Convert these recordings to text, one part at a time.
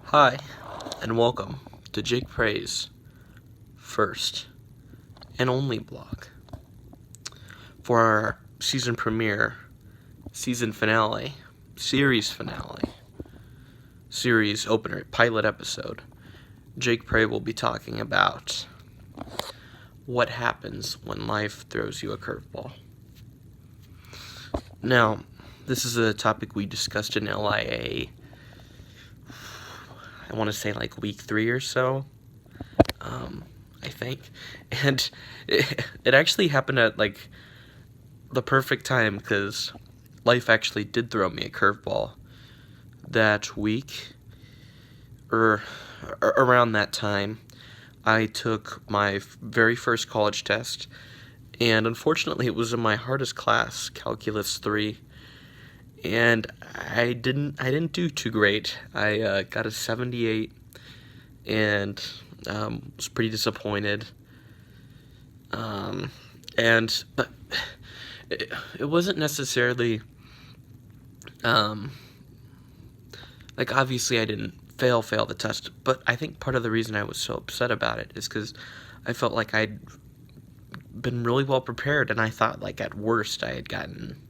Hi, and welcome to Jake Pray's first and only blog for our season premiere, season finale, series opener, pilot episode. Jake Pray will be talking about what happens when life throws you a curveball. Now, this is a topic we discussed in LIA, I want to say like week 3 or so, I think, and it actually happened at like the perfect time because life actually did throw me a curveball that week, or around that time. I took my very first college test, and unfortunately it was in my hardest class, Calculus 3, and I didn't do too great. I got a 78, and was pretty disappointed. But it wasn't necessarily like, obviously I didn't fail the test, but I think part of the reason I was so upset about it is because I felt like I'd been really well prepared, and I thought like at worst I had gotten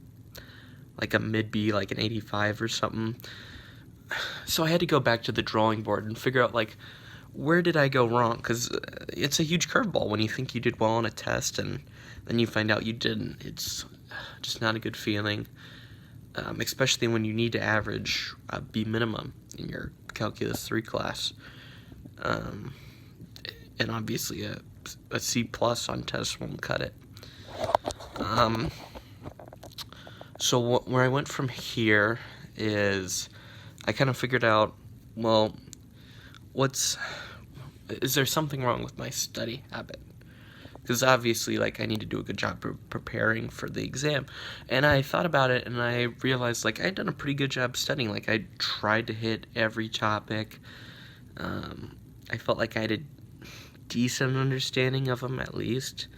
like a mid-B, like an 85 or something. So I had to go back to the drawing board and figure out like, where did I go wrong? Because it's a huge curveball when you think you did well on a test and then you find out you didn't. It's just not a good feeling, especially when you need to average a B minimum in your Calculus 3 class, and obviously a C plus on tests won't cut it. So where I went from here is I kind of figured out, well, is there something wrong with my study habit? Because obviously, like, I need to do a good job preparing for the exam. And I thought about it, and I realized, like, I'd done a pretty good job studying. Like, I tried to hit every topic. I felt like I had a decent understanding of them, at least.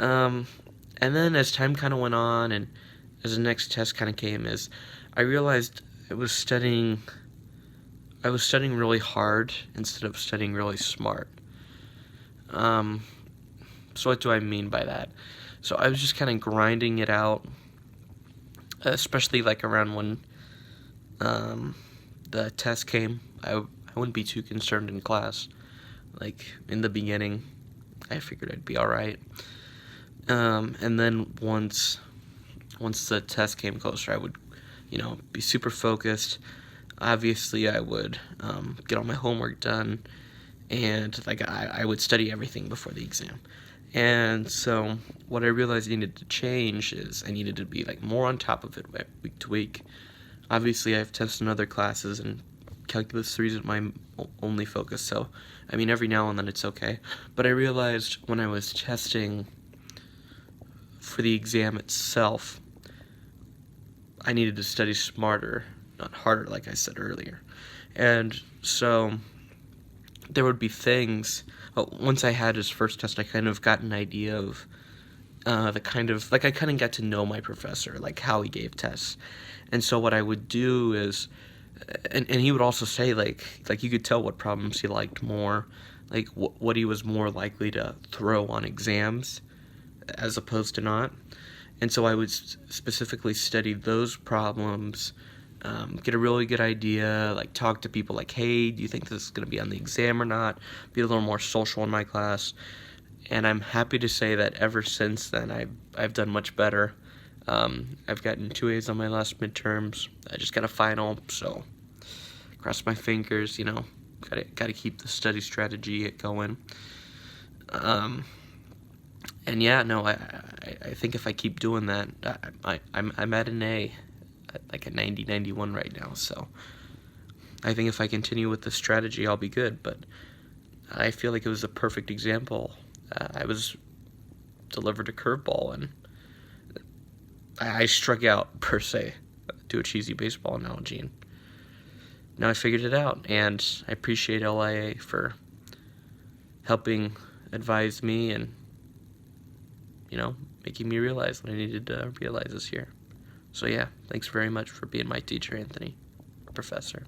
And then as time kind of went on, and as the next test kind of came, as I realized I was studying really hard instead of studying really smart. So what do I mean by that? So I was just kind of grinding it out, especially like around when the test came. I wouldn't be too concerned in class. Like, in the beginning, I figured I'd be alright. And then once the test came closer, I would, be super focused. Obviously, I would get all my homework done, and like I would study everything before the exam. And so what I realized I needed to change is I needed to be like more on top of it week to week. Obviously, I have tests in other classes, and Calculus 3 isn't my only focus, so I mean every now and then it's okay. But I realized when I was testing for the exam itself, I needed to study smarter, not harder, like I said earlier. And so there would be things, once I had his first test, I kind of got an idea of I kind of got to know my professor, like how he gave tests. And so what I would do is, and he would also say, like you could tell what problems he liked more, like what he was more likely to throw on exams as opposed to not. And so I would specifically study those problems, get a really good idea, like talk to people like, hey, do you think this is going to be on the exam or not? Be a little more social in my class. And I'm happy to say that ever since then, I've done much better. I've gotten 2 A's on my last midterms. I just got a final, so cross my fingers, gotta keep the study strategy going. And yeah, no, I think if I keep doing that, I'm at an A, like a 90, 91 right now, so I think if I continue with this strategy, I'll be good. But I feel like it was a perfect example. I was delivered a curveball, and I struck out, per se, to a cheesy baseball analogy, and now I figured it out, and I appreciate LIA for helping advise me and making me realize what I needed to realize this year. So yeah, thanks very much for being my teacher, Anthony, professor.